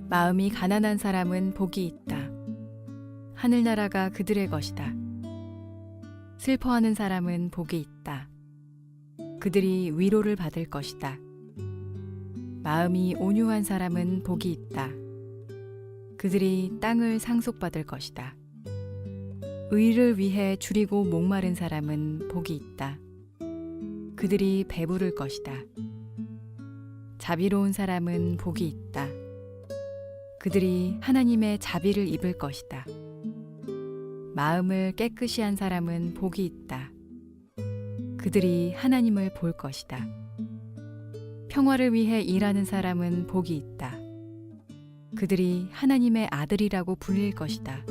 마음이 가난한 사람은 복이 있다. 하늘나라가 그들의 것이다. 슬퍼하는 사람은 복이 있다. 그들이 위로를 받을 것이다. 마음이 온유한 사람은 복이 있다. 그들이 땅을 상속받을 것이다. 의를 위해 줄이고 목마른 사람은 복이 있다. 그들이 배부를 것이다. 자비로운 사람은 복이 있다. 그들이 하나님의 자비를 입을 것이다. 마음을 깨끗이 한 사람은 복이 있다. 그들이 하나님을 볼 것이다. 평화를 위해 일하는 사람은 복이 있다. 그들이 하나님의 아들이라고 불릴 것이다.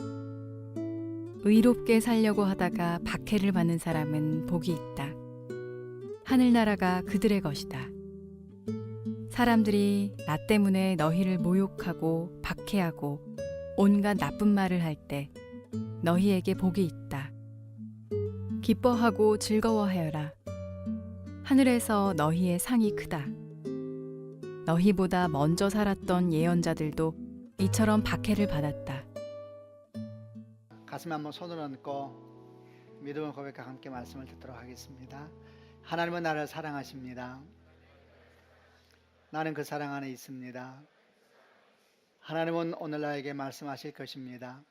의롭게 살려고 하다가 박해를 받는 사람은 복이 있다. 하늘나라가 그들의 것이다. 사람들이 나 때문에 너희를 모욕하고 박해하고 온갖 나쁜 말을 할 때 너희에게 복이 있다. 기뻐하고 즐거워하여라. 하늘에서 너희의 상이 크다. 너희보다 먼저 살았던 예언자들도 이처럼 박해를 받았다. 가슴에 한번 손을 얹고 믿음을 고백하고 함께 말씀을 듣도록 하겠습니다. 하나님은 나를 사랑하십니다. 나는 그 사랑 안에 있습니다. 하나님은 오늘 나에게 말씀하실 것입니다.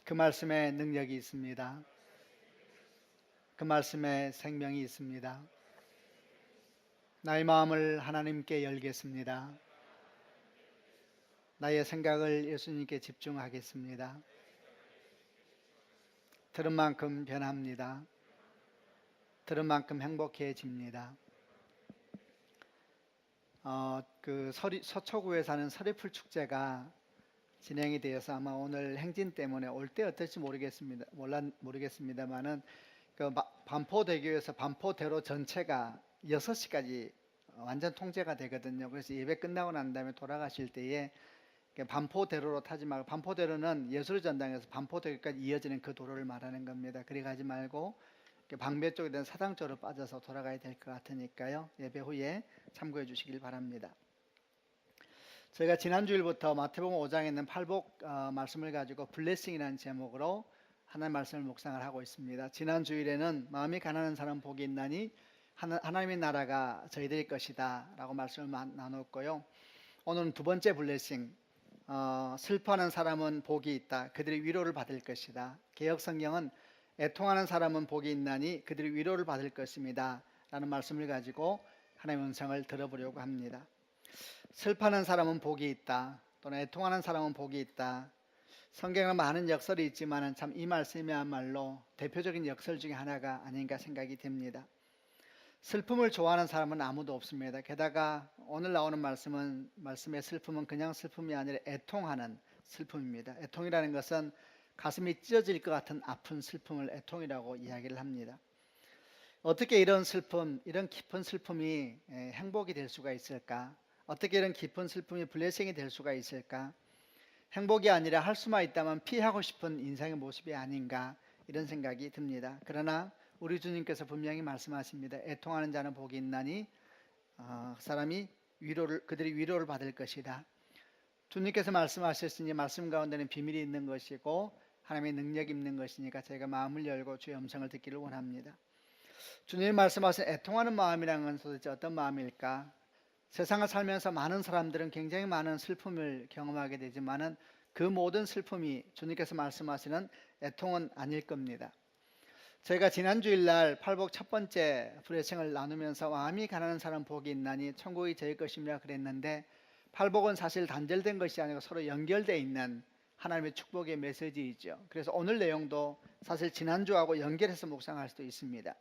그 말씀에 능력이 있습니다. 그 말씀에 생명이 있습니다. 나의 마음을 하나님께 열겠습니다. 나의 생각을 예수님께 집중하겠습니다. 들은 만큼 변합니다. 들은 만큼 행복해집니다. 서초구에 사는 서리풀 축제가 진행이 되어서 아마 오늘 행진 때문에 올 때 어떨지 모르겠습니다만은 그 반포대교에서 반포대로 전체가 6시까지 완전 통제가 되거든요. 그래서 예배 끝나고 난 다음에 돌아가실 때에 반포대로로 타지 말고, 반포대로는 예술전당에서 반포대교까지 이어지는 그 도로를 말하는 겁니다. 그리 가지 말고 방배 쪽에 대한 사당 쪽으로 빠져서 돌아가야 될 것 같으니까요. 예배 후에 참고해 주시길 바랍니다. 저희가 지난주일부터 마태복음 5장에 있는 팔복 말씀을 가지고 블레싱이라는 제목으로 하나님 말씀을 묵상을 하고 있습니다. 지난 주일에는 마음이 가난한 사람 복이 있나니 하나님의 나라가 저희들의 것이다 라고 말씀을 나눴고요. 오늘은 두 번째 블레싱, 슬퍼하는 사람은 복이 있다. 그들이 위로를 받을 것이다. 개역성경은 애통하는 사람은 복이 있나니 그들이 위로를 받을 것입니다 라는 말씀을 가지고 하나님의 음성을 들어보려고 합니다. 슬퍼하는 사람은 복이 있다, 또는 애통하는 사람은 복이 있다. 성경에는 많은 역설이 있지만 참 이 말씀이야말로 대표적인 역설 중에 하나가 아닌가 생각이 됩니다. 슬픔을 좋아하는 사람은 아무도 없습니다. 게다가 오늘 나오는 말씀의 슬픔은 그냥 슬픔이 아니라 애통하는 슬픔입니다. 애통이라는 것은 가슴이 찢어질 것 같은 아픈 슬픔을 애통이라고 이야기를 합니다. 어떻게 이런 슬픔, 이런 깊은 슬픔이 행복이 될 수가 있을까? 어떻게 이런 깊은 슬픔이 블레싱이 될 수가 있을까? 행복이 아니라 할 수만 있다면 피하고 싶은 인생의 모습이 아닌가, 이런 생각이 듭니다. 그러나 우리 주님께서 분명히 말씀하십니다. 애통하는 자는 복이 있나니 그들이 위로를 받을 것이다. 주님께서 말씀하셨으니 말씀 가운데는 비밀이 있는 것이고 하나님의 능력이 있는 것이니까 저희가 마음을 열고 주의 음성을 듣기를 원합니다. 주님이 말씀하신 애통하는 마음이라는 건 도대체 어떤 마음일까? 세상을 살면서 많은 사람들은 굉장히 많은 슬픔을 경험하게 되지만은 그 모든 슬픔이 주님께서 말씀하시는 애통은 아닐 겁니다. 저희가 지난주일날 팔복 첫 번째 브레싱을 나누면서 마음이 가난한 사람 복이 있나니 천국이 저희 것입니다 그랬는데, 팔복은 사실 단절된 것이 아니고 서로 연결되어 있는 하나님의 축복의 메시지이죠. 그래서 오늘 내용도 사실 지난주하고 연결해서 묵상할 수도 있습니다.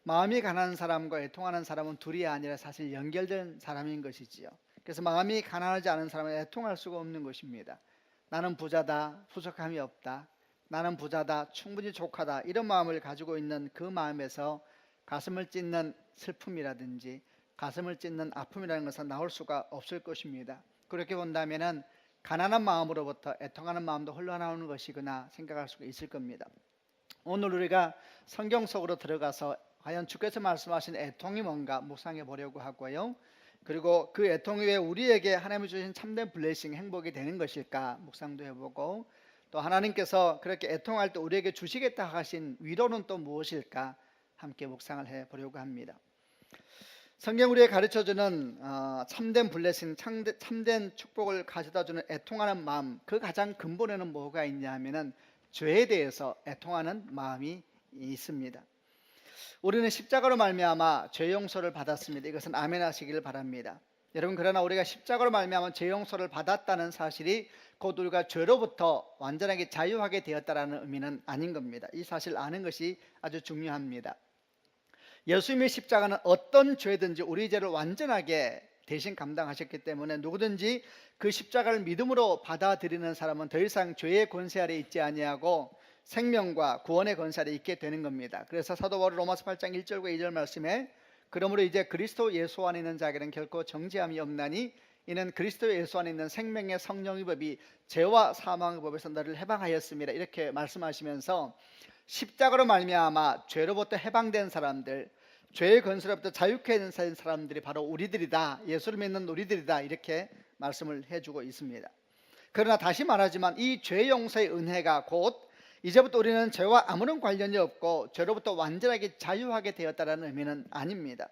마음이 가난한 사람과 애통하는 사람은 둘이 아니라 사실 연결된 사람인 것이지요. 그래서 마음이 가난하지 않은 사람은 애통할 수가 없는 것입니다. 나는 부자다, 부족함이 없다. 나는 부자다, 충분히 족하다. 이런 마음을 가지고 있는 그 마음에서 가슴을 찢는 슬픔이라든지 가슴을 찢는 아픔이라는 것은 나올 수가 없을 것입니다. 그렇게 본다면은 가난한 마음으로부터 애통하는 마음도 흘러나오는 것이구나 생각할 수가 있을 겁니다. 오늘 우리가 성경 속으로 들어가서 과연 주께서 말씀하신 애통이 뭔가 묵상해 보려고 하고요. 그리고 그 애통이 왜 우리에게 하나님이 주신 참된 블레싱, 행복이 되는 것일까 묵상도 해보고, 또 하나님께서 그렇게 애통할 때 우리에게 주시겠다 하신 위로는 또 무엇일까 함께 묵상을 해보려고 합니다. 성경 우리에게 가르쳐주는 참된 블레싱, 참된 축복을 가져다주는 애통하는 마음, 그 가장 근본에는 뭐가 있냐 하면은 죄에 대해서 애통하는 마음이 있습니다. 우리는 십자가로 말미암아 죄 용서를 받았습니다. 이것은 아멘 하시기를 바랍니다. 여러분, 그러나 우리가 십자가로 말미암아 죄 용서를 받았다는 사실이 곧 우리가 죄로부터 완전하게 자유하게 되었다라는 의미는 아닌 겁니다. 이 사실을 아는 것이 아주 중요합니다. 예수님의 십자가는 어떤 죄든지 우리 죄를 완전하게 대신 감당하셨기 때문에 누구든지 그 십자가를 믿음으로 받아들이는 사람은 더 이상 죄의 권세 아래 있지 아니하고 생명과 구원의 권세 아래 있게 되는 겁니다. 그래서 사도 바울이 로마서 8장 1절과 2절 말씀에 그러므로 이제 그리스도 예수 안에 있는 자에게는 결코 정죄함이 없나니 이는 그리스도 예수 안에 있는 생명의 성령의 법이 죄와 사망의 법에서 너를 해방하였습니다. 이렇게 말씀하시면서 십자가로 말미암아 죄로부터 해방된 사람들, 죄의 권세로부터 자유케 된 사람들이 바로 우리들이다, 예수를 믿는 우리들이다, 이렇게 말씀을 해주고 있습니다. 그러나 다시 말하지만 이 죄 용서의 은혜가 곧 이제부터 우리는 죄와 아무런 관련이 없고 죄로부터 완전하게 자유하게 되었다는 의미는 아닙니다.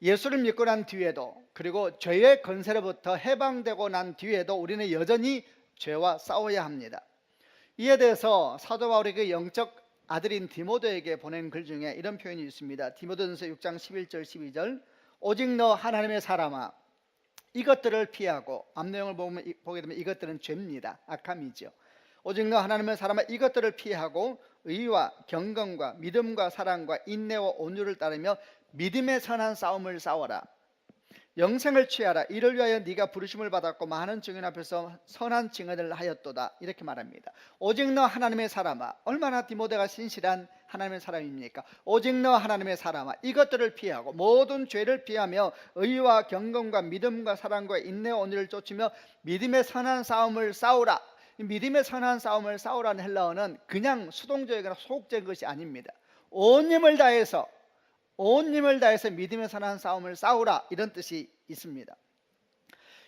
예수를 믿고 난 뒤에도, 그리고 죄의 권세로부터 해방되고 난 뒤에도 우리는 여전히 죄와 싸워야 합니다. 이에 대해서 사도 바울이 그 영적 아들인 디모데에게 보낸 글 중에 이런 표현이 있습니다. 디모데전서 6장 11절 12절 오직 너 하나님의 사람아 이것들을 피하고, 앞 내용을 보게 되면 이것들은 죄입니다. 악함이죠. 오직 너 하나님의 사람아 이것들을 피하고 의와 경건과 믿음과 사랑과 인내와 온유를 따르며 믿음의 선한 싸움을 싸워라. 영생을 취하라. 이를 위하여 네가 부르심을 받았고 많은 증인 앞에서 선한 증언을 하였도다. 이렇게 말합니다. 오직 너 하나님의 사람아. 얼마나 디모데가 신실한 하나님의 사람입니까? 오직 너 하나님의 사람아 이것들을 피하고 모든 죄를 피하며 의와 경건과 믿음과 사랑과 인내와 온유를 쫓으며 믿음의 선한 싸움을 싸우라. 믿음의 선한 싸움을 싸우라는 헬라어는 그냥 수동적이거나 소극적인 것이 아닙니다. 온 힘을 다해서 믿음의 선한 싸움을 싸우라, 이런 뜻이 있습니다.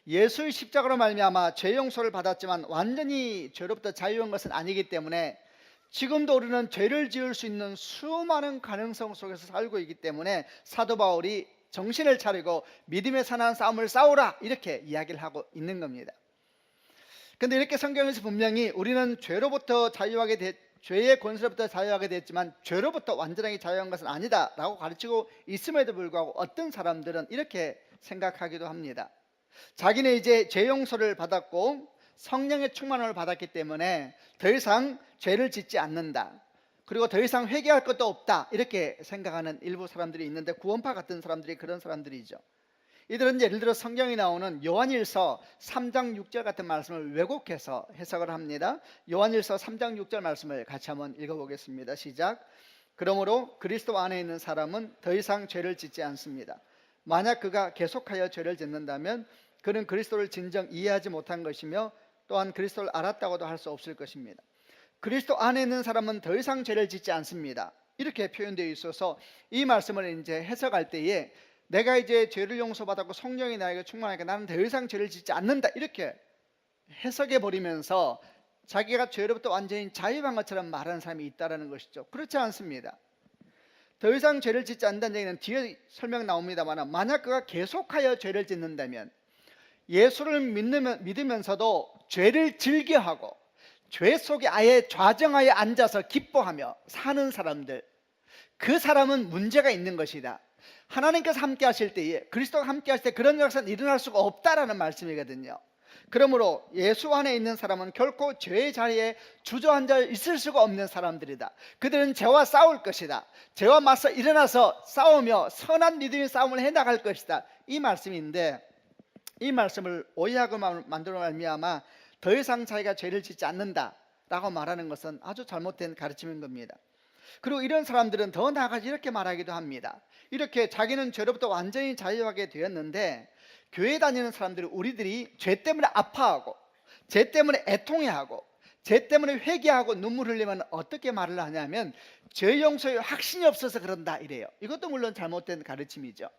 예수의 십자가로 말미암아 죄 용서를 받았지만 완전히 죄로부터 자유한 것은 아니기 때문에 지금도 우리는 죄를 지을 수 있는 수많은 가능성 속에서 살고 있기 때문에 사도 바울이 정신을 차리고 믿음의 선한 싸움을 싸우라, 이렇게 이야기를 하고 있는 겁니다. 근데 이렇게 성경에서 분명히 우리는 죄의 권세로부터 자유하게 됐지만 죄로부터 완전하게 자유한 것은 아니다 라고 가르치고 있음에도 불구하고 어떤 사람들은 이렇게 생각하기도 합니다. 자기는 이제 죄 용서를 받았고 성령의 충만함을 받았기 때문에 더 이상 죄를 짓지 않는다, 그리고 더 이상 회개할 것도 없다, 이렇게 생각하는 일부 사람들이 있는데, 구원파 같은 사람들이 그런 사람들이죠. 이들은 예를 들어 성경에 나오는 요한일서 3장 6절 같은 말씀을 왜곡해서 해석을 합니다. 요한일서 3장 6절 말씀을 같이 한번 읽어보겠습니다. 시작. 그러므로 그리스도 안에 있는 사람은 더 이상 죄를 짓지 않습니다. 만약 그가 계속하여 죄를 짓는다면 그는 그리스도를 진정 이해하지 못한 것이며 또한 그리스도를 알았다고도 할 수 없을 것입니다. 그리스도 안에 있는 사람은 더 이상 죄를 짓지 않습니다. 이렇게 표현되어 있어서 이 말씀을 이제 해석할 때에 내가 이제 죄를 용서받았고 성령이 나에게 충만하니까 나는 더 이상 죄를 짓지 않는다, 이렇게 해석해 버리면서 자기가 죄로부터 완전히 자유한 것처럼 말하는 사람이 있다는 것이죠. 그렇지 않습니다. 더 이상 죄를 짓지 않는다는 얘기는 뒤에 설명 나옵니다만, 만약 그가 계속하여 죄를 짓는다면, 예수를 믿으면서도 죄를 즐겨하고 죄 속에 아예 좌정하에 앉아서 기뻐하며 사는 사람들, 그 사람은 문제가 있는 것이다. 하나님께서 함께 하실 때에, 그리스도가 함께 하실 때 그런 역사는 일어날 수가 없다라는 말씀이거든요. 그러므로 예수 안에 있는 사람은 결코 죄의 자리에 주저앉아 있을 수가 없는 사람들이다. 그들은 죄와 싸울 것이다. 죄와 맞서 일어나서 싸우며 선한 믿음의 싸움을 해나갈 것이다, 이 말씀인데, 이 말씀을 오해하고 만들어 말미암아 더 이상 자기가 죄를 짓지 않는다라고 말하는 것은 아주 잘못된 가르침인 겁니다. 그리고 이런 사람들은 더 나아가서 이렇게 말하기도 합니다. 이렇게 자기는 죄로부터 완전히 자유하게 되었는데, 교회 다니는 사람들이, 우리들이 죄 때문에 아파하고 죄 때문에 애통해하고 죄 때문에 회개하고 눈물 흘리면 어떻게 말을 하냐면 죄 용서에 확신이 없어서 그런다, 이래요. 이것도 물론 잘못된 가르침이죠.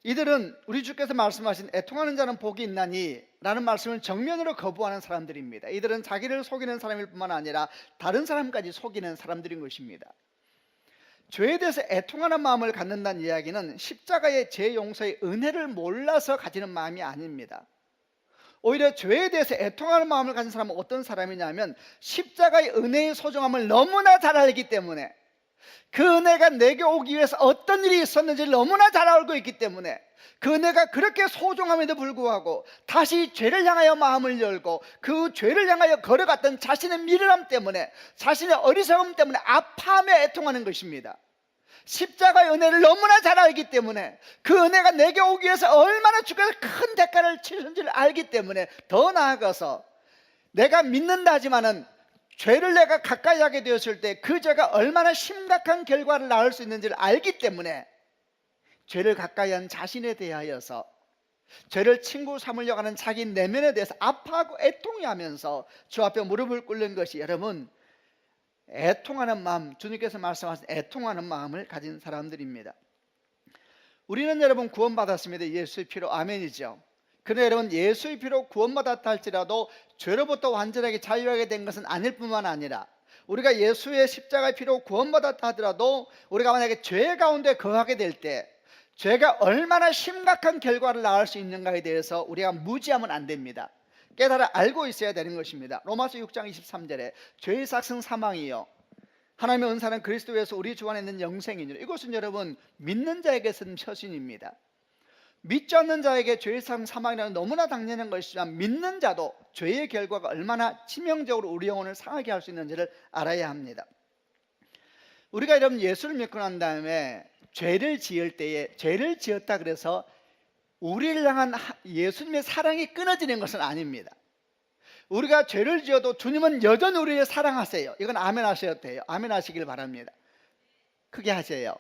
이들은 우리 주께서 말씀하신 애통하는 자는 복이 있나니 라는 말씀을 정면으로 거부하는 사람들입니다. 이들은 자기를 속이는 사람일 뿐만 아니라 다른 사람까지 속이는 사람들인 것입니다. 죄에 대해서 애통하는 마음을 갖는다는 이야기는 십자가의 죄 용서의 은혜를 몰라서 가지는 마음이 아닙니다. 오히려 죄에 대해서 애통하는 마음을 가진 사람은 어떤 사람이냐면 십자가의 은혜의 소중함을 너무나 잘 알기 때문에, 그 은혜가 내게 오기 위해서 어떤 일이 있었는지를 너무나 잘 알고 있기 때문에, 그 은혜가 그렇게 소중함에도 불구하고 다시 죄를 향하여 마음을 열고 그 죄를 향하여 걸어갔던 자신의 미련함 때문에, 자신의 어리석음 때문에 아파하며 애통하는 것입니다. 십자가의 은혜를 너무나 잘 알기 때문에, 그 은혜가 내게 오기 위해서 얼마나 주께서 큰 대가를 치르는지를 알기 때문에, 더 나아가서 내가 믿는다 하지만은 죄를 내가 가까이 하게 되었을 때 그 죄가 얼마나 심각한 결과를 낳을 수 있는지를 알기 때문에, 죄를 가까이 한 자신에 대하여서, 죄를 친구 삼으려고 하는 자기 내면에 대해서 아파하고 애통해 하면서 주 앞에 무릎을 꿇는 것이, 여러분, 애통하는 마음, 주님께서 말씀하신 애통하는 마음을 가진 사람들입니다. 우리는 여러분 구원받았습니다. 예수의 피로. 아멘이죠. 그러나 여러분, 예수의 피로 구원받았다 할지라도 죄로부터 완전하게 자유하게 된 것은 아닐 뿐만 아니라, 우리가 예수의 십자가의 피로 구원받았다 하더라도 우리가 만약에 죄 가운데 거하게 될 때 죄가 얼마나 심각한 결과를 낳을 수 있는가에 대해서 우리가 무지하면 안 됩니다. 깨달아 알고 있어야 되는 것입니다. 로마서 6장 23절에 죄의 삭은 사망이요 하나님의 은사는 그리스도에서 우리 주 안에 있는 영생이니라. 이것은 여러분 믿는 자에게서는 처신입니다. 믿지 않는 자에게 죄의 삭은 사망이라는 너무나 당연한 것이지만, 믿는 자도 죄의 결과가 얼마나 치명적으로 우리 영혼을 상하게 할 수 있는지를 알아야 합니다. 우리가 여러분 예수를 믿고 난 다음에 죄를 지을 때에, 죄를 지었다 그래서 우리를 향한 예수님의 사랑이 끊어지는 것은 아닙니다. 우리가 죄를 지어도 주님은 여전히 우리를 사랑하세요. 이건 아멘 하셔도 돼요. 아멘 하시길 바랍니다. 크게 하세요.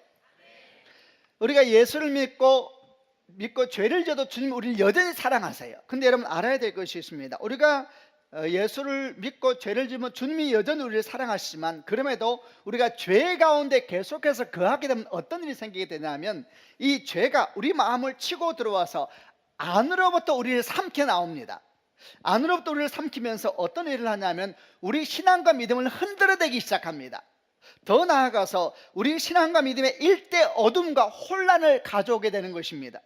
우리가 예수를 믿고 죄를 지어도 주님은 우리를 여전히 사랑하세요. 근데 여러분 알아야 될 것이 있습니다. 우리가 예수를 믿고 죄를 지으면 주님이 여전히 우리를 사랑하시지만, 그럼에도 우리가 죄 가운데 계속해서 거하게 되면 어떤 일이 생기게 되냐면, 이 죄가 우리 마음을 치고 들어와서 안으로부터 우리를 삼켜 나옵니다. 안으로부터 우리를 삼키면서 어떤 일을 하냐면 우리 신앙과 믿음을 흔들어대기 시작합니다. 더 나아가서 우리 신앙과 믿음의 일대 어둠과 혼란을 가져오게 되는 것입니다.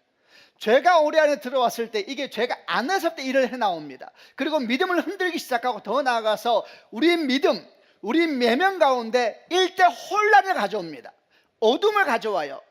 죄가 우리 안에 들어왔을 때 이게 죄가 안에서부터 일을 해나옵니다. 그리고 믿음을 흔들기 시작하고, 더 나아가서 우리 믿음, 우리 내면 가운데 일대 혼란을 가져옵니다. 어둠을 가져와요.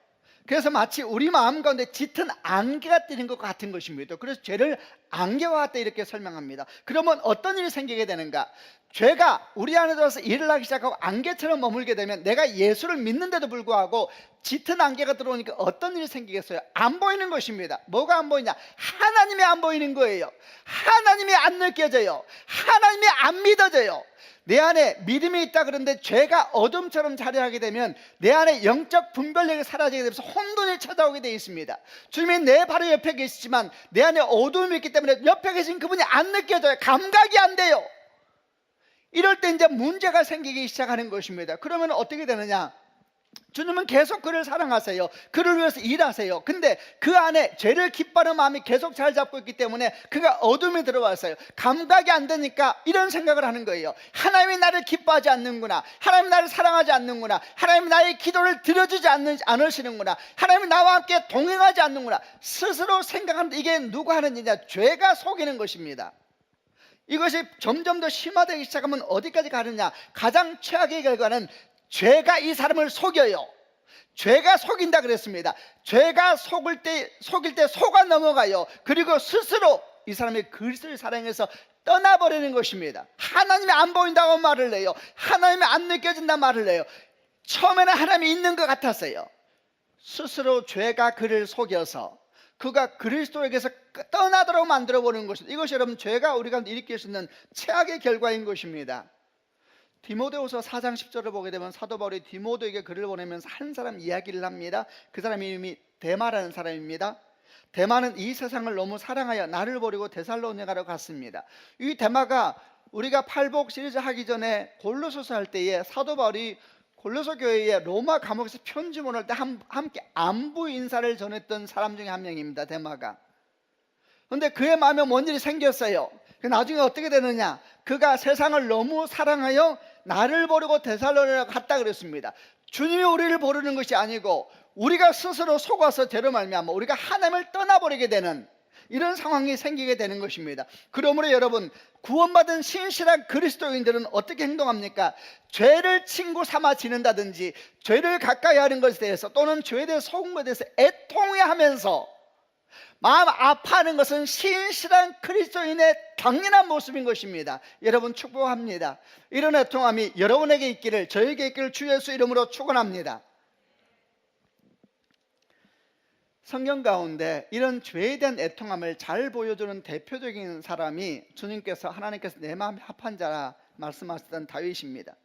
그래서 마치 우리 마음 가운데 짙은 안개가 뜨는 것 같은 것입니다. 그래서 죄를 안개와 같다 이렇게 설명합니다. 그러면 어떤 일이 생기게 되는가? 죄가 우리 안에 들어서 일을 하기 시작하고 안개처럼 머물게 되면, 내가 예수를 믿는데도 불구하고 짙은 안개가 들어오니까 어떤 일이 생기겠어요? 안 보이는 것입니다. 뭐가 안 보이냐? 하나님이 안 보이는 거예요. 하나님이 안 느껴져요. 하나님이 안 믿어져요. 내 안에 믿음이 있다 그런데 죄가 어둠처럼 자리하게 되면 내 안에 영적 분별력이 사라지게 되면서 혼돈이 찾아오게 되어 있습니다. 주님이 내 바로 옆에 계시지만 내 안에 어둠이 있기 때문에 옆에 계신 그분이 안 느껴져요. 감각이 안 돼요. 이럴 때 이제 문제가 생기기 시작하는 것입니다. 그러면 어떻게 되느냐? 주님은 계속 그를 사랑하세요. 그를 위해서 일하세요. 근데 그 안에 죄를 기뻐하는 마음이 계속 잘 잡고 있기 때문에 그가 어둠에 들어왔어요. 감각이 안 되니까 이런 생각을 하는 거예요. 하나님이 나를 기뻐하지 않는구나. 하나님이 나를 사랑하지 않는구나. 하나님이 나의 기도를 들어주지 않으시는구나. 하나님이 나와 함께 동행하지 않는구나. 스스로 생각하는데, 이게 누가 하는 일이냐? 죄가 속이는 것입니다. 이것이 점점 더 심화되기 시작하면 어디까지 가느냐? 가장 최악의 결과는 죄가 이 사람을 속여요. 죄가 속인다 그랬습니다. 죄가 속일 때 속아 넘어가요. 그리고 스스로 이 사람이 그리스도를 사랑해서 떠나버리는 것입니다. 하나님이 안 보인다고 말을 해요. 하나님이 안 느껴진다 말을 해요. 처음에는 하나님이 있는 것 같았어요. 스스로 죄가 그를 속여서 그가 그리스도에게서 떠나도록 만들어버리는 것입니다. 이것이 여러분 죄가 우리가 일으킬 수 있는 최악의 결과인 것입니다. 디모데후서 4장 10절을 보게 되면 사도 바울이 디모데에게 글을 보내면서 한 사람 이야기를 합니다. 그 사람 이름이 데마라는 사람입니다. 데마는 이 세상을 너무 사랑하여 나를 버리고 데살로니가로 갔습니다. 이 데마가 우리가 팔복 시리즈 하기 전에 골로새서 할 때에 사도 바울이 골로새 교회에 로마 감옥에서 편지 보낼 때 함께 안부 인사를 전했던 사람 중에 한 명입니다. 데마가. 그런데 그의 마음에 뭔 일이 생겼어요. 나중에 어떻게 되느냐, 그가 세상을 너무 사랑하여 나를 버리고 데살로니가 갔다 그랬습니다. 주님이 우리를 버리는 것이 아니고 우리가 스스로 속아서 죄로 말미암아 우리가 하나님을 떠나버리게 되는 이런 상황이 생기게 되는 것입니다. 그러므로 여러분, 구원받은 신실한 그리스도인들은 어떻게 행동합니까? 죄를 친구 삼아 지낸다든지 죄를 가까이 하는 것에 대해서 또는 죄에 대해 속은 것에 대해서 애통해하면서 마음 아파하는 것은 신실한 그리스도인의 당연한 모습인 것입니다. 여러분, 축복합니다. 이런 애통함이 여러분에게 있기를, 저에게 있기를 주 예수 이름으로 축원합니다. 성경 가운데 이런 죄에 대한 애통함을 잘 보여주는 대표적인 사람이 주님께서, 하나님께서 내 마음에 합한 자라 말씀하셨던 다윗입니다.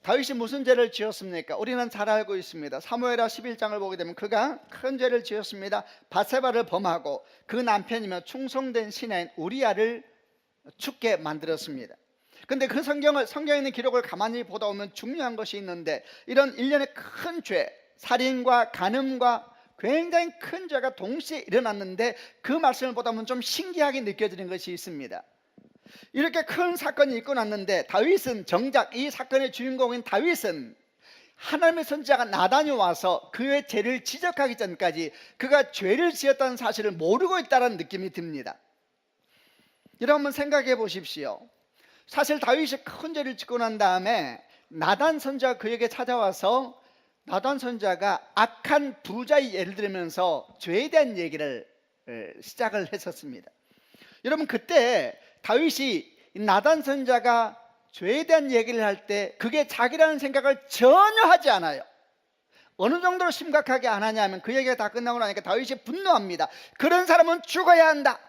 다윗이 무슨 죄를 지었습니까? 우리는 잘 알고 있습니다. 사무엘하 11장을 보게 되면 그가 큰 죄를 지었습니다. 바세바를 범하고 그 남편이며 충성된 신하인 우리아를 죽게 만들었습니다. 근데 그 성경에 있는 기록을 가만히 보다 보면 중요한 것이 있는데, 이런 일련의 큰 죄, 살인과 간음과 굉장히 큰 죄가 동시에 일어났는데 그 말씀을 보다 보면 좀 신기하게 느껴지는 것이 있습니다. 이렇게 큰 사건이 있고 났는데 다윗은, 정작 이 사건의 주인공인 다윗은 하나님의 선지자가 나단이 와서 그의 죄를 지적하기 전까지 그가 죄를 지었다는 사실을 모르고 있다는 느낌이 듭니다. 여러분, 생각해 보십시오. 사실 다윗이 큰 죄를 짓고 난 다음에 나단 선지자가 그에게 찾아와서 나단 선지자가 악한 부자의 예를 들면서 죄에 대한 얘기를 시작을 했었습니다. 여러분, 그때 다윗이 나단 선지자가 죄에 대한 얘기를 할 때 그게 자기라는 생각을 전혀 하지 않아요. 어느 정도로 심각하게 안 하냐면, 그 얘기가 다 끝나고 나니까 다윗이 분노합니다. 그런 사람은 죽어야 한다.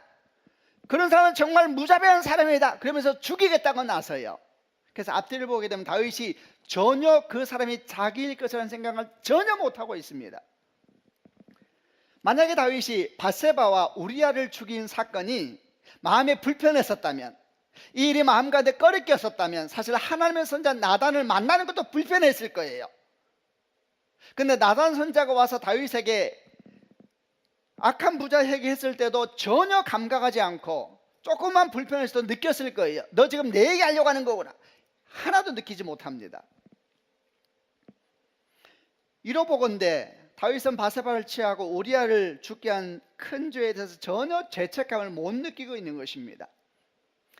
그런 사람은 정말 무자비한 사람이다. 그러면서 죽이겠다고 나서요. 그래서 앞뒤를 보게 되면 다윗이 전혀 그 사람이 자기일 것이라는 생각을 전혀 못하고 있습니다. 만약에 다윗이 바세바와 우리아를 죽인 사건이 마음에 불편했었다면, 이 일이 마음 가운데 꺼리꼈었다면 사실 하나님의 선지자 나단을 만나는 것도 불편했을 거예요. 근데 나단 선지자가 와서 다윗에게 악한 부자 얘기했을 때도 전혀 감각하지 않고 조금만 불편해서도 느꼈을 거예요. 너 지금 내 얘기하려고 하는 거구나. 하나도 느끼지 못합니다. 이로보건대 다윗은 바세바를 취하고 우리아를 죽게 한 큰 죄에 대해서 전혀 죄책감을 못 느끼고 있는 것입니다.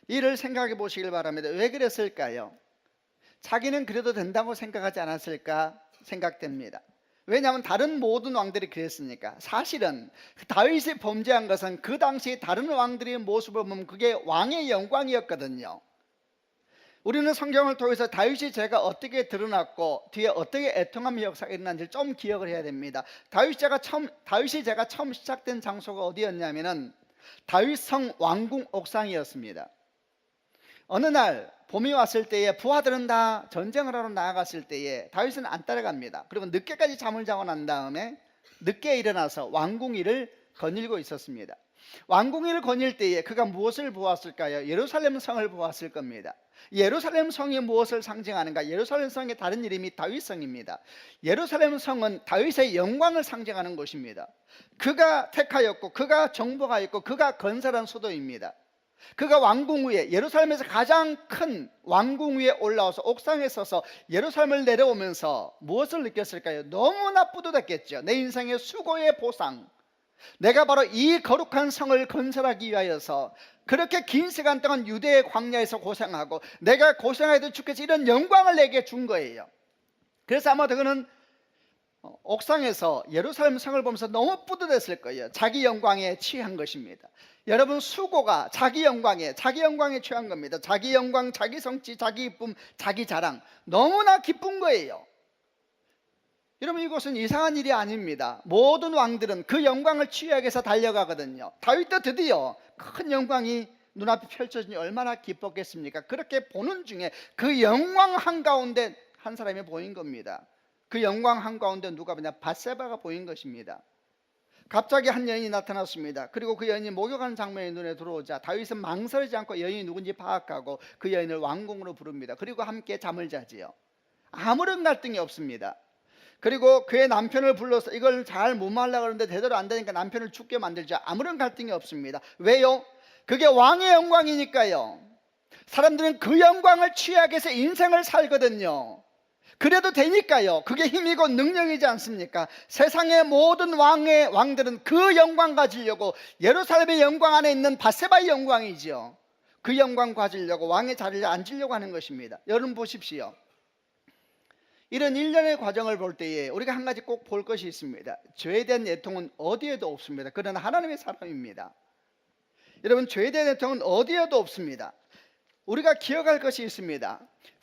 이를 생각해 보시길 바랍니다. 왜 그랬을까요? 자기는 그래도 된다고 생각하지 않았을까 생각됩니다. 왜냐하면 다른 모든 왕들이 그랬으니까. 사실은 다윗이 범죄한 것은 그 당시 다른 왕들의 모습을 보면 그게 왕의 영광이었거든요. 우리는 성경을 통해서 다윗의 죄가 어떻게 드러났고 뒤에 어떻게 애통함의 역사가 일어난지를 좀 기억을 해야 됩니다. 다윗의 죄가 처음 시작된 장소가 어디였냐면은 다윗 성 왕궁 옥상이었습니다. 어느 날 봄이 왔을 때에 부하들은 다 전쟁을 하러 나아갔을 때에 다윗은 안 따라갑니다. 그리고 늦게까지 잠을 자고 난 다음에 늦게 일어나서 왕궁일을 거닐고 있었습니다. 왕궁일을 거닐 때에 그가 무엇을 보았을까요? 예루살렘 성을 보았을 겁니다. 예루살렘 성이 무엇을 상징하는가? 예루살렘 성의 다른 이름이 다윗성입니다. 예루살렘 성은 다윗의 영광을 상징하는 곳입니다. 그가 택하였고 그가 정복하였고 그가 건설한 수도입니다. 그가 왕궁 위에, 예루살렘에서 가장 큰 왕궁 위에 올라와서 옥상에 서서 예루살렘을 내려오면서 무엇을 느꼈을까요? 너무나 뿌듯했겠죠. 내 인생의 수고의 보상, 내가 바로 이 거룩한 성을 건설하기 위하여서 그렇게 긴 시간 동안 유대의 광야에서 고생하고 내가 고생해도 죽겠지, 이런 영광을 내게 준 거예요. 그래서 아마도 그는 옥상에서 예루살렘 성을 보면서 너무 뿌듯했을 거예요. 자기 영광에 취한 것입니다. 여러분, 수고가 자기 영광에 취한 겁니다. 자기 영광, 자기 성취, 자기 기쁨, 자기 자랑, 너무나 기쁜 거예요. 여러분, 이것은 이상한 일이 아닙니다. 모든 왕들은 그 영광을 취하기 위해서 달려가거든요. 다윗도 드디어 큰 영광이 눈앞에 펼쳐지니 얼마나 기뻤겠습니까? 그렇게 보는 중에 그 영광 한가운데 한 사람이 보인 겁니다. 그 영광 한가운데 누가 보냐? 바세바가 보인 것입니다. 갑자기 한 여인이 나타났습니다. 그리고 그 여인이 목욕하는 장면이 눈에 들어오자 다윗은 망설이지 않고 여인이 누군지 파악하고 그 여인을 왕궁으로 부릅니다. 그리고 함께 잠을 자지요. 아무런 갈등이 없습니다. 그리고 그의 남편을 불러서 이걸 잘 무마하려고 그러는데 제대로 안 되니까 남편을 죽게 만들자. 아무런 갈등이 없습니다. 왜요? 그게 왕의 영광이니까요. 사람들은 그 영광을 취하기 위해서 인생을 살거든요. 그래도 되니까요. 그게 힘이고 능력이지 않습니까? 세상의 모든 왕들은 그 영광 가지려고, 예루살렘의 영광 안에 있는 밧세바의 영광이지요, 그 영광 가지려고 왕의 자리를 앉으려고 하는 것입니다. 여러분 보십시오. 이런 일련의 과정을 볼 때에 우리가 한 가지 꼭 볼 것이 있습니다. 죄에 대한 애통은 어디에도 없습니다. 그러나 하나님의 사람입니다. 여러분, 죄에 대한 애통은 어디에도 없습니다. 우리가 기억할 것이 있습니다.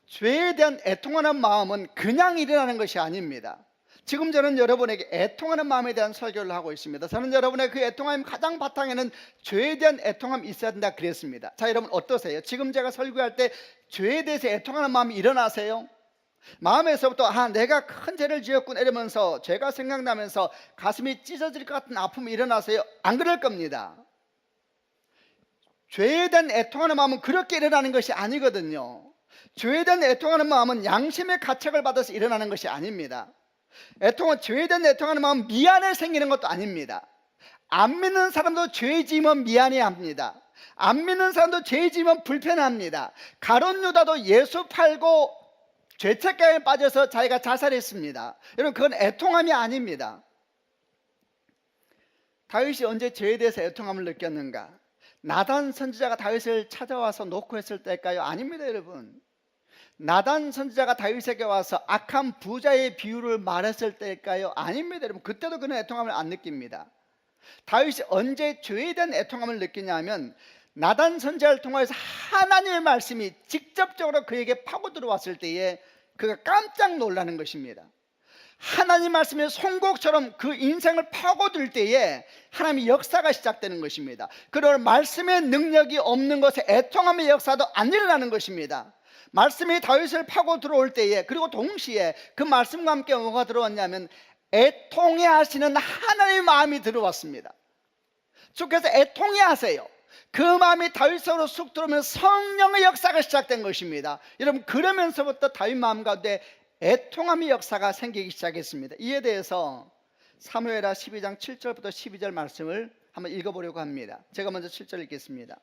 죄에 대한 애통하는 마음은 그냥 일어나는 것이 아닙니다. 지금 저는 여러분에게 애통하는 마음에 대한 설교를 하고 있습니다. 저는 여러분의 그 애통함 가장 바탕에는 죄에 대한 애통함이 있어야 된다 그랬습니다. 자, 여러분 어떠세요? 지금 제가 설교할 때 죄에 대해서 애통하는 마음이 일어나세요? 마음에서부터 내가 큰 죄를 지었구나 이러면서 죄가 생각나면서 가슴이 찢어질 것 같은 아픔이 일어나세요? 안 그럴 겁니다. 죄에 대한 애통하는 마음은 그렇게 일어나는 것이 아니거든요. 죄에 대한 애통하는 마음은 양심의 가책을 받아서 일어나는 것이 아닙니다. 죄에 대한 애통하는 마음은 미안해 생기는 것도 아닙니다. 안 믿는 사람도 죄 지으면 미안해합니다. 안 믿는 사람도 죄 지으면 불편합니다. 가룟 유다도 예수 팔고 죄책감에 빠져서 자기가 자살했습니다. 여러분, 그건 애통함이 아닙니다. 다윗이 언제 죄에 대해서 애통함을 느꼈는가? 나단 선지자가 다윗을 찾아와서 놓고 했을 때일까요? 아닙니다, 여러분. 나단 선지자가 다윗에게 와서 악한 부자의 비유를 말했을 때일까요? 아닙니다, 여러분. 그때도 그는 애통함을 안 느낍니다. 다윗이 언제 죄에 대한 애통함을 느끼냐면 나단 선지자를 통해서 하나님의 말씀이 직접적으로 그에게 파고 들어왔을 때에 그가 깜짝 놀라는 것입니다. 하나님 말씀의 송곡처럼 그 인생을 파고들 때에 하나님의 역사가 시작되는 것입니다. 그러나 말씀의 능력이 없는 것에 애통함의 역사도 안 일어나는 것입니다. 말씀이 다윗을 파고 들어올 때에, 그리고 동시에 그 말씀과 함께 뭐가 들어왔냐면 애통해 하시는 하나님의 마음이 들어왔습니다. 주께서 애통해 하세요. 그 마음이 다윗으로 쑥 들어오면 성령의 역사가 시작된 것입니다. 여러분, 그러면서부터 다윗 마음 가운데 애통함의 역사가 생기기 시작했습니다. 이에 대해서 사무엘하 12장 7절부터 12절 말씀을 한번 읽어보려고 합니다. 제가 먼저 7절 읽겠습니다.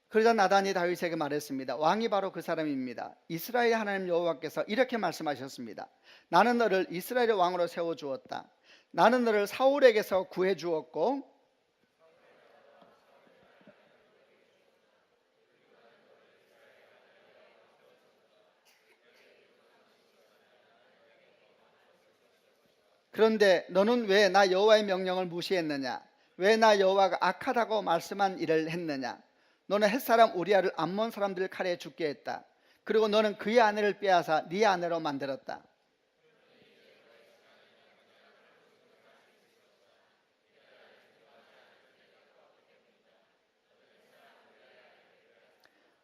그러자 나단이 다윗에게 말했습니다. 왕이 바로 그 사람입니다. 이스라엘 하나님 여호와께서 이렇게 말씀하셨습니다. 나는 너를 이스라엘의 왕으로 세워주었다. 나는 너를 사울에게서 구해주었고 그런데 너는 왜 나 여호와의 명령을 무시했느냐? 왜 나 여호와가 악하다고 말씀한 일을 했느냐? 너는 햇사람 우리아를 암몬 사람들 칼에 죽게 했다. 그리고 너는 그의 아내를 빼앗아 네 아내로 만들었다.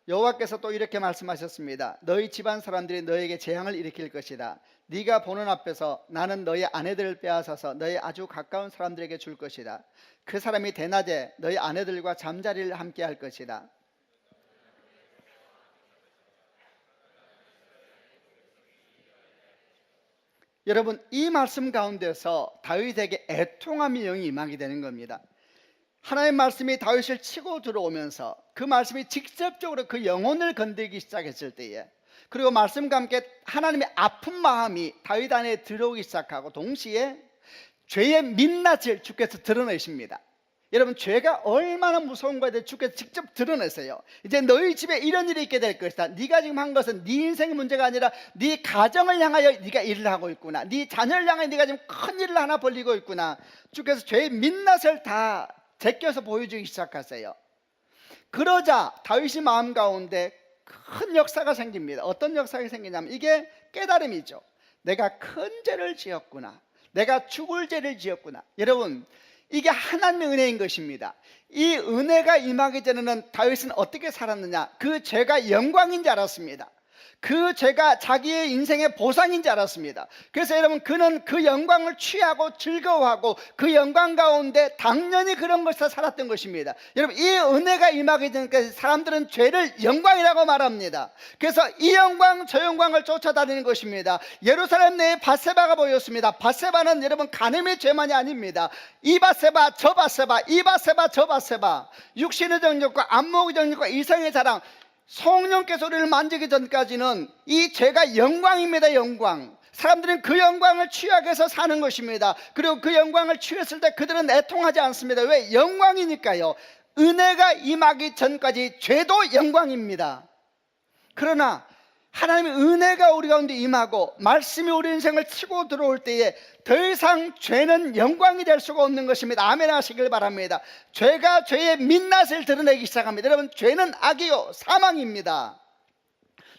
여호와께서 또 이렇게 말씀하셨습니다. 너희 집안 사람들이 너에게 재앙을 일으킬 것이다. 네가 보는 앞에서 나는 너희 아내들을 빼앗아서 너희 아주 가까운 사람들에게 줄 것이다. 그 사람이 대낮에 너희 아내들과 잠자리를 함께 할 것이다. 여러분, 이 말씀 가운데서 다윗에게 애통함의 영이 임하게 되는 겁니다. 하나님의 말씀이 다윗을 치고 들어오면서 그 말씀이 직접적으로 그 영혼을 건드리기 시작했을 때에, 그리고 말씀과 함께 하나님의 아픈 마음이 다윗 안에 들어오기 시작하고 동시에 죄의 민낯을 주께서 드러내십니다. 여러분, 죄가 얼마나 무서운 거에 대해 주께서 직접 드러내세요. 이제 너희 집에 이런 일이 있게 될 것이다. 네가 지금 한 것은 네 인생의 문제가 아니라 네 가정을 향하여 네가 일을 하고 있구나. 네 자녀를 향하여 네가 지금 큰 일을 하나 벌리고 있구나. 주께서 죄의 민낯을 다 제껴서 보여주기 시작하세요. 그러자 다윗의 마음 가운데 큰 역사가 생깁니다. 어떤 역사가 생기냐면 이게 깨달음이죠. 내가 큰 죄를 지었구나. 내가 죽을 죄를 지었구나. 여러분, 이게 하나님의 은혜인 것입니다. 이 은혜가 임하기 전에는 다윗은 어떻게 살았느냐? 그 죄가 영광인 줄 알았습니다. 그 죄가 자기의 인생의 보상인 줄 알았습니다. 그래서 여러분, 그는 그 영광을 취하고 즐거워하고 그 영광 가운데 당연히 그런 것에서 살았던 것입니다. 여러분, 이 은혜가 임하기 전까지 사람들은 죄를 영광이라고 말합니다. 그래서 이 영광 저 영광을 쫓아다니는 것입니다. 예루살렘 내에 밧세바가 보였습니다. 밧세바는 여러분 간음의 죄만이 아닙니다. 이 밧세바 저 밧세바, 이 밧세바 저 밧세바, 육신의 정욕과 안목의 정욕과 이성의 자랑, 성령께서 우리를 만지기 전까지는 이 죄가 영광입니다. 영광. 사람들은 그 영광을 취하기 위해서 사는 것입니다. 그리고 그 영광을 취했을 때 그들은 애통하지 않습니다. 왜? 영광이니까요. 은혜가 임하기 전까지 죄도 영광입니다. 그러나 하나님의 은혜가 우리 가운데 임하고 말씀이 우리 인생을 치고 들어올 때에 더 이상 죄는 영광이 될 수가 없는 것입니다. 아멘 하시길 바랍니다. 죄가 죄의 민낯을 드러내기 시작합니다. 여러분, 죄는 악이요 사망입니다.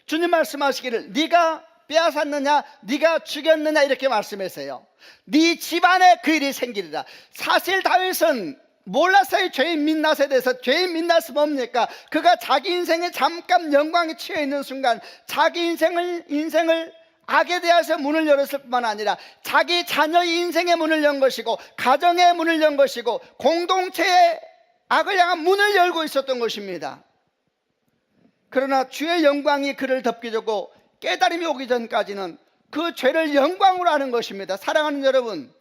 주님 말씀하시기를 네가 빼앗았느냐, 네가 죽였느냐 이렇게 말씀하세요. 네 집안에 그 일이 생기리라. 사실 다윗은 몰랐어요. 죄의 민낯에 대해서. 죄의 민낯은 뭡니까? 그가 자기 인생에 잠깐 영광에 취해 있는 순간 자기 인생을 악에 대해서 문을 열었을 뿐만 아니라 자기 자녀의 인생의 문을 연 것이고 가정의 문을 연 것이고 공동체의 악을 향한 문을 열고 있었던 것입니다. 그러나 주의 영광이 그를 덮게 되고 깨달음이 오기 전까지는 그 죄를 영광으로 하는 것입니다. 사랑하는 여러분,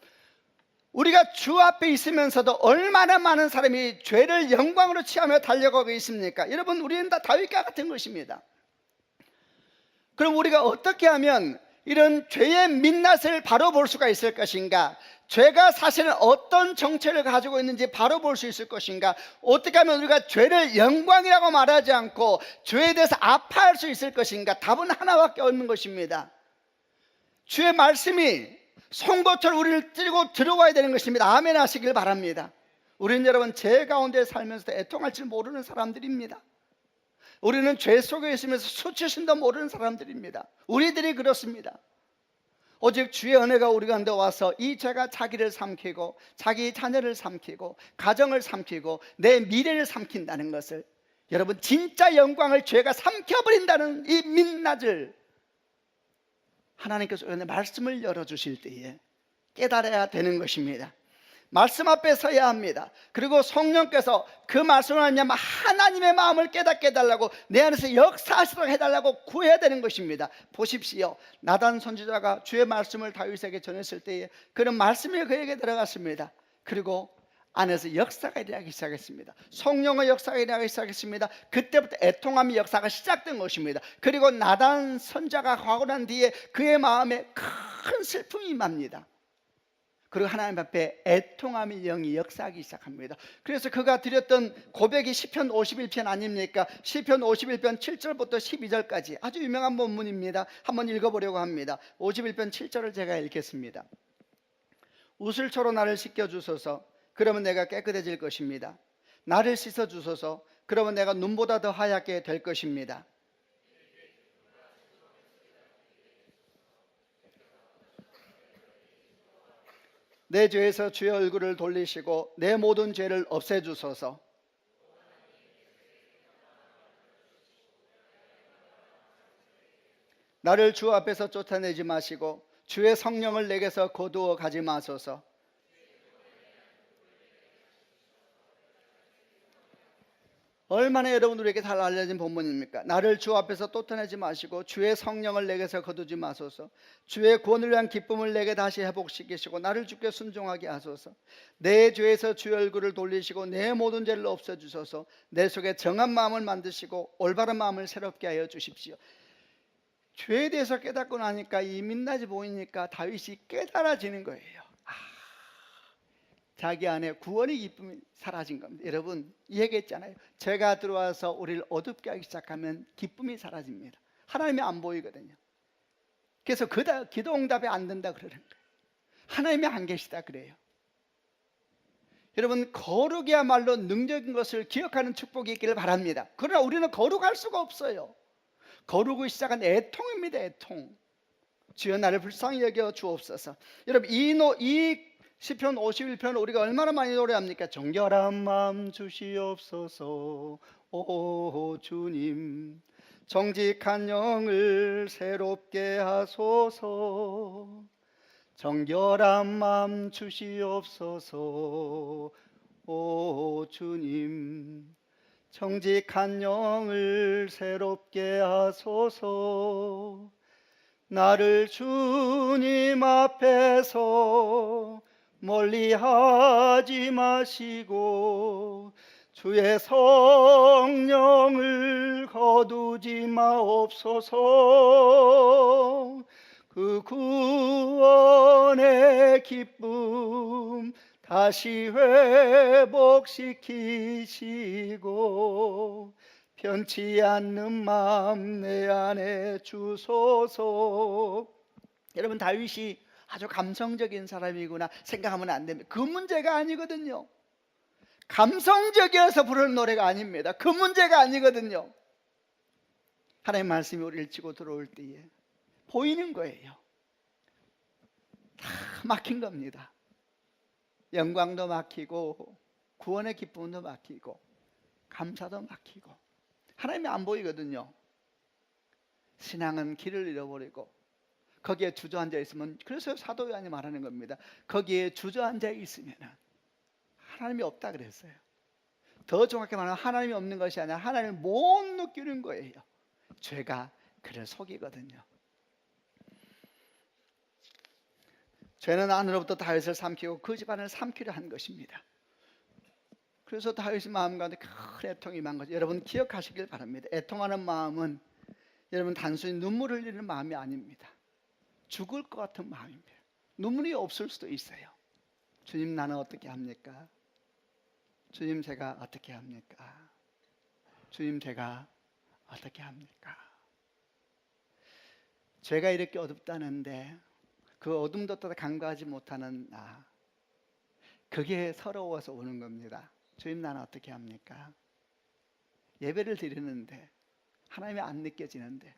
우리가 주 앞에 있으면서도 얼마나 많은 사람이 죄를 영광으로 취하며 달려가고 있습니까? 여러분, 우리는 다 다윗과 같은 것입니다. 그럼 우리가 어떻게 하면 이런 죄의 민낯을 바로 볼 수가 있을 것인가? 죄가 사실은 어떤 정체를 가지고 있는지 바로 볼 수 있을 것인가? 어떻게 하면 우리가 죄를 영광이라고 말하지 않고 죄에 대해서 아파할 수 있을 것인가? 답은 하나밖에 없는 것입니다. 주의 말씀이 송곳처럼 우리를 찌르고 들어와야 되는 것입니다. 아멘 하시길 바랍니다. 우리는 여러분 죄 가운데 살면서 애통할 줄 모르는 사람들입니다. 우리는 죄 속에 있으면서 수치심도 모르는 사람들입니다. 우리들이 그렇습니다. 오직 주의 은혜가 우리 가운데 와서 이 죄가 자기를 삼키고 자기 자녀를 삼키고 가정을 삼키고 내 미래를 삼킨다는 것을, 여러분 진짜 영광을 죄가 삼켜버린다는 이 민낯을 하나님께서 말씀을 열어주실 때에 깨달아야 되는 것입니다. 말씀 앞에 서야 합니다. 그리고 성령께서 그 말씀을 하냐면 하나님의 마음을 깨닫게 해달라고, 내 안에서 역사하시도록 해달라고 구해야 되는 것입니다. 보십시오, 나단 선지자가 주의 말씀을 다윗에게 전했을 때에 그런 말씀이 그에게 들어갔습니다. 그리고 안에서 역사가 일어나기 시작했습니다. 성령의 역사가 일어나기 시작했습니다. 그때부터 애통함의 역사가 시작된 것입니다. 그리고 나단 선자가 가고 난 뒤에 그의 마음에 큰 슬픔이 임합니다. 그리고 하나님 앞에 애통함의 영이 역사하기 시작합니다. 그래서 그가 드렸던 고백이 시편 51편 아닙니까? 시편 51편 7절부터 12절까지 아주 유명한 본문입니다. 한번 읽어보려고 합니다. 51편 7절을 제가 읽겠습니다. 우슬초로 나를 씻겨주소서. 그러면 내가 깨끗해질 것입니다. 나를 씻어주소서. 그러면 내가 눈보다 더 하얗게 될 것입니다. 내 죄에서 주의 얼굴을 돌리시고 내 모든 죄를 없애주소서. 나를 주 앞에서 쫓아내지 마시고 주의 성령을 내게서 거두어 가지 마소서. 얼마나 여러분 우리에게 잘 알려진 본문입니까? 나를 주 앞에서 쫓아내지 마시고 주의 성령을 내게서 거두지 마소서. 주의 구원을 위한 기쁨을 내게 다시 회복시키시고 나를 주께 순종하게 하소서. 내 죄에서 주의 얼굴을 돌리시고 내 모든 죄를 없애주소서. 내 속에 정한 마음을 만드시고 올바른 마음을 새롭게 하여 주십시오. 죄에 대해서 깨닫고 나니까 이 민낯이 보이니까 다윗이 깨달아지는 거예요. 자기 안에 구원의 기쁨이 사라진 겁니다. 여러분 얘기했잖아요. 죄가 들어와서 우리를 어둡게 하기 시작하면 기쁨이 사라집니다. 하나님이 안 보이거든요. 그래서 기도 응답이 안 된다 그러는 거예요. 하나님이 안 계시다 그래요. 여러분 거룩이야말로 능력인 것을 기억하는 축복이 있기를 바랍니다. 그러나 우리는 거룩할 수가 없어요. 거룩을 시작한 애통입니다. 애통. 주여 나를 불쌍히 여겨 주옵소서. 여러분 이 시편 51편 우리가 얼마나 많이 노래합니까? 정결한 마음 주시옵소서. 오 주님 정직한 영을 새롭게 하소서. 정결한 마음 주시옵소서. 오 주님, 정직한 영을 새롭게 하소서. 나를 주님 앞에서 멀리하지 마시고 주의 성령을 거두지 마옵소서. 그 구원의 기쁨 다시 회복시키시고 변치 않는 마음 내 안에 주소서. 여러분, 다윗이 아주 감성적인 사람이구나 생각하면 안 됩니다. 그 문제가 아니거든요. 감성적이어서 부르는 노래가 아닙니다. 그 문제가 아니거든요. 하나님의 말씀이 우리를 치고 들어올 때에 보이는 거예요. 다 막힌 겁니다. 영광도 막히고 구원의 기쁨도 막히고 감사도 막히고 하나님이 안 보이거든요. 신앙은 길을 잃어버리고 거기에 주저앉아 있으면, 그래서 사도 요한이 말하는 겁니다. 거기에 주저앉아 있으면 하나님이 없다 그랬어요. 더 정확히 말하면 하나님이 없는 것이 아니라 하나님을 못 느끼는 거예요. 죄가 그를 속이거든요. 죄는 안으로부터 다윗을 삼키고 그 집안을 삼키려 한 것입니다. 그래서 다윗의 마음 가운데 큰 애통이 임한 거죠. 여러분 기억하시길 바랍니다. 애통하는 마음은 여러분 단순히 눈물 흘리는 마음이 아닙니다. 죽을 것 같은 마음입니다. 눈물이 없을 수도 있어요. 주님, 나는 어떻게 합니까? 주님, 제가 어떻게 합니까? 주님, 제가 어떻게 합니까? 죄가 이렇게 어둡다는데 그 어둠도 또 간과하지 못하는 나, 그게 서러워서 오는 겁니다. 주님, 나는 어떻게 합니까? 예배를 드리는데 하나님이 안 느껴지는데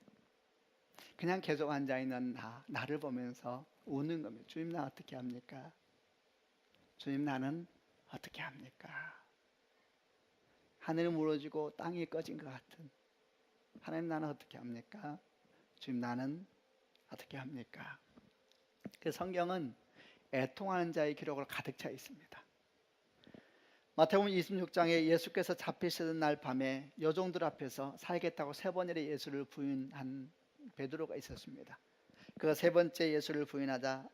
그냥 계속 앉아있는 나를 보면서 우는 겁니다. 주님, 나 어떻게 합니까? 주님, 나는 어떻게 합니까? 하늘이 무너지고 땅이 꺼진 것 같은 하나님, 나는 어떻게 합니까? 주님, 나는 어떻게 합니까? 그 성경은 애통하는 자의 기록으로 가득 차 있습니다. 마태복음 26장에 예수께서 잡히시던 날 밤에 여종들 앞에서 살겠다고 세 번이나 예수를 부인한 베드로가 있었습니다. 그가 세 번째 예수를 부인하자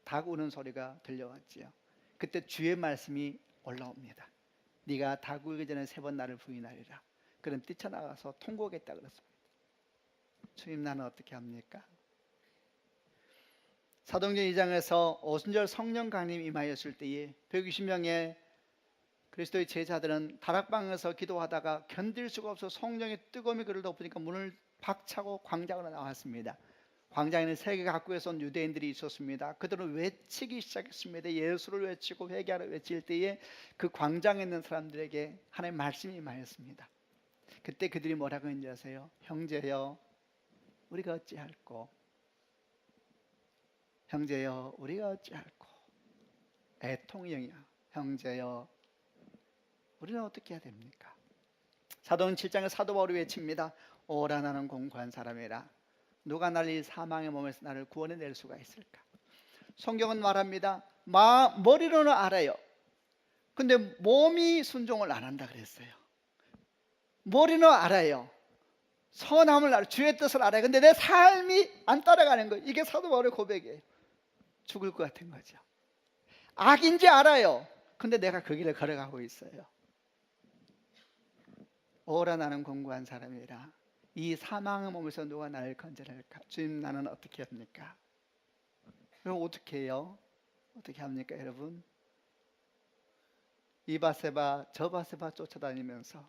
닭 우는 소리가 들려왔지요. 그때 주의 말씀이 올라옵니다. 네가 닭 울기 전에 세 번 나를 부인하리라. 그는 뛰쳐나가서 통곡했다 그랬습니다. 주님, 나는 어떻게 합니까? 사도행전 2장에서 오순절 성령 강림이 임하였을 때에 120명의 그리스도의 제자들은 다락방에서 기도하다가 견딜 수가 없어 성령의 뜨거움이 그를 덮으니까 문을 박차고 광장으로 나왔습니다. 광장에는 세계 각국에서 온 유대인들이 있었습니다. 그들은 외치기 시작했습니다. 예수를 외치고 회개하러 외칠 때에 그 광장에 있는 사람들에게 하나님의 말씀이 임하였습니다. 그때 그들이 뭐라고 했는지 아세요? 형제여, 우리가 어찌할꼬? 형제여, 우리가 어찌할꼬? 애통이 영이야. 형제여, 우리는 어떻게 해야 됩니까? 사도행 7장에 사도 바울이 외칩니다. 오라, 나는 공고한 사람이라. 누가 나를 이 사망의 몸에서 나를 구원해낼 수가 있을까? 성경은 말합니다. 머리로는 알아요. 근데 몸이 순종을 안 한다 그랬어요. 머리는 알아요. 선함을 알아요. 주의 뜻을 알아요. 근데 내 삶이 안 따라가는 거예요. 이게 사도 바울의 고백이에요. 죽을 것 같은 거죠. 악인지 알아요. 근데 내가 그 길을 걸어가고 있어요. 오라, 나는 공고한 사람이라. 이 사망의 몸에서 누가 나를 건져낼까? 주님, 나는 어떻게 합니까? 그럼 어떻게 해요? 어떻게 합니까, 여러분? 이 바세바 저 바세바 쫓아다니면서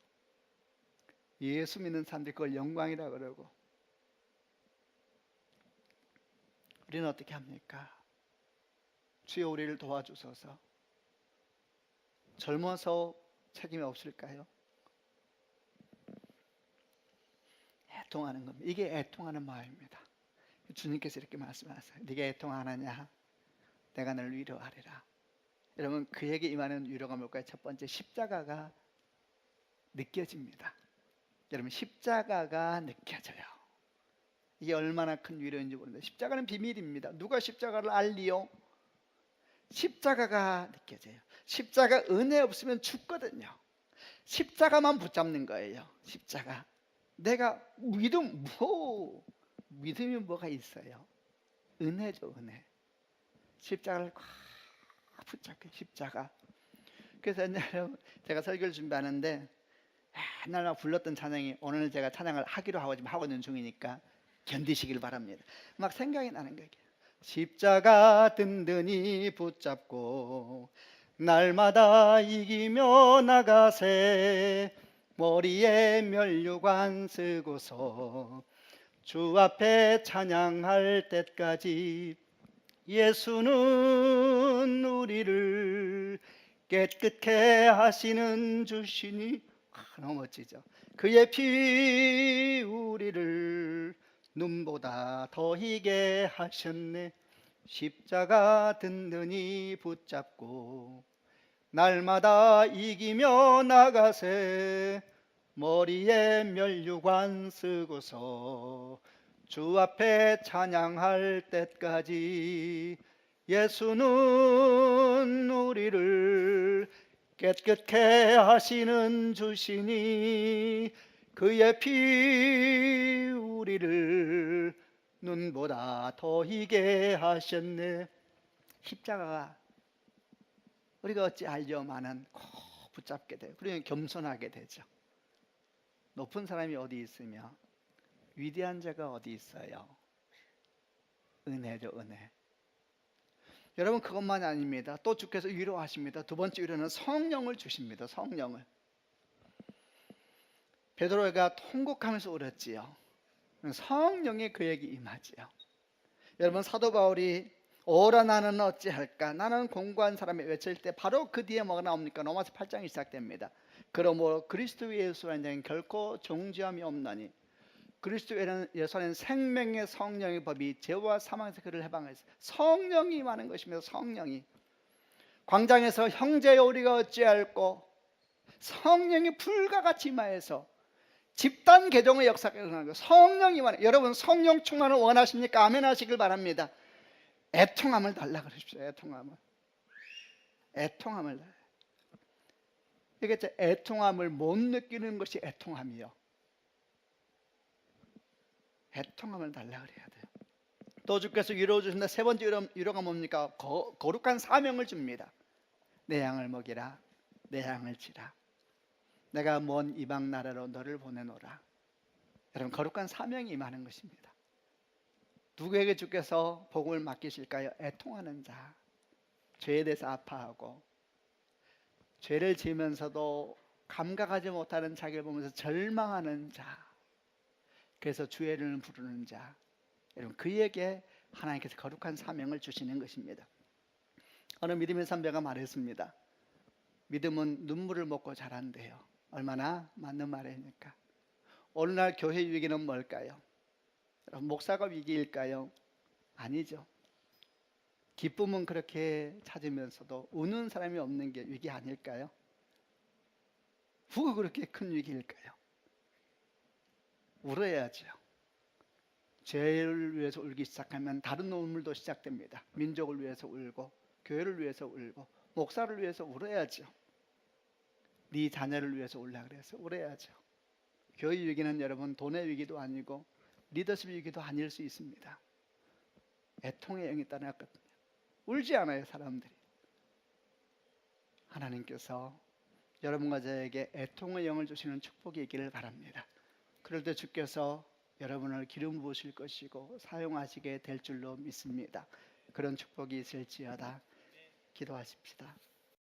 예수 믿는 사람들이 그걸 영광이라 그러고, 우리는 어떻게 합니까? 주여, 우리를 도와주소서. 젊어서 책임이 없을까요? 애통하는 겁니다. 이게 애통하는 마음입니다. 주님께서 이렇게 말씀하세요. 네가 애통하느냐? 내가 너를 위로하리라. 여러분, 그에게 임하는 위로가 뭘까요? 첫 번째, 십자가가 느껴집니다. 여러분 십자가가 느껴져요. 이게 얼마나 큰 위로인지 모르는데 십자가는 비밀입니다. 누가 십자가를 알리요? 십자가가 느껴져요. 십자가 은혜 없으면 죽거든요. 십자가만 붙잡는 거예요. 십자가. 내가 믿음이 뭐가 있어요? 은혜죠, 은혜. 십자가를 꽉 붙잡게 십자가. 그래서 옛날에 제가 설교를 준비하는데 옛날 막 불렀던 찬양이 오늘 제가 찬양을 하기로 하고 지금 하고 있는 중이니까 견디시길 바랍니다. 막 생각이 나는 거예요. 십자가 든든히 붙잡고 날마다 이기며 나가세. 머리에 면류관 쓰고서 주 앞에 찬양할 때까지 예수는 우리를 깨끗게 하시는 주시니. 너무 멋지죠. 그의 피 우리를 눈보다 더 희게 하셨네. 십자가 든든히 붙잡고 날마다 이기며 나가세. 머리에 면류관 쓰고서 주 앞에 찬양할 때까지 예수는 우리를 깨끗게 하시는 주시니 그의 피 우리를 눈보다 더 희게 하셨네. 십자가가 우리가 어찌 알려마는 꼭 붙잡게 돼요. 그러면 겸손하게 되죠. 높은 사람이 어디 있으며 위대한 자가 어디 있어요? 은혜죠, 은혜. 여러분 그것만이 아닙니다. 또 주께서 위로하십니다. 두 번째 위로는 성령을 주십니다. 성령을. 베드로가 통곡하면서 울었지요. 성령이 그에게 임하지요. 여러분 사도 바울이 오라 나는 어찌할까? 나는 공고한 사람이 외칠 때 바로 그 뒤에 뭐가 나옵니까? 로마서 8장이 시작됩니다. 그러므로 그리스도 예수라는 자는 결코 정죄함이 없나니 그리스도 예수는 생명의 성령의 법이 죄와 사망에서 그를 해방하였어요. 성령이 임하는 것입니다. 성령이. 광장에서 형제여 우리가 어찌할꼬? 성령이 불과 같이 임하여서 집단 개종의 역사가 일어나는 거예요. 성령이 임하는. 여러분 성령 충만을 원하십니까? 아멘 하시길 바랍니다. 애통함을 달라 그러십시오. 애통함을. 애통함을 달라. 이게 애통함을 못 느끼는 것이 애통함이요. 애통함을 달라 그래야 돼요. 또 주께서 위로 주신다. 세 번째 위로가 뭡니까? 거룩한 사명을 줍니다. 내 양을 먹이라, 내 양을 치라. 내가 먼 이방 나라로 너를 보내노라. 여러분 거룩한 사명이 임하는 것입니다. 누구에게 주께서 복음을 맡기실까요? 애통하는 자, 죄에 대해서 아파하고 죄를 지으면서도 감각하지 못하는 자기를 보면서 절망하는 자, 그래서 주의 이름을 부르는 자, 여러분 그에게 하나님께서 거룩한 사명을 주시는 것입니다. 어느 믿음의 선배가 말했습니다. 믿음은 눈물을 먹고 자란대요. 얼마나 맞는 말입니까? 오늘날 교회 위기는 뭘까요? 목사가 위기일까요? 아니죠. 기쁨은 그렇게 찾으면서도 우는 사람이 없는 게 위기 아닐까요? 누가 그렇게 큰 위기일까요? 울어야죠. 죄를 위해서 울기 시작하면 다른 눈물도 시작됩니다. 민족을 위해서 울고 교회를 위해서 울고 목사를 위해서 울어야죠. 네 자녀를 위해서 울라 그래서 울어야죠. 교회 위기는 여러분 돈의 위기도 아니고 리더십 위기도 아닐 수 있습니다. 애통의 영이 떠났거든요. 울지 않아요 사람들이. 하나님께서 여러분과 저에게 애통의 영을 주시는 축복이 있기를 바랍니다. 그럴 때 주께서 여러분을 기름 부으실 것이고 사용하시게 될 줄로 믿습니다. 그런 축복이 있을지어다. 기도하십시다.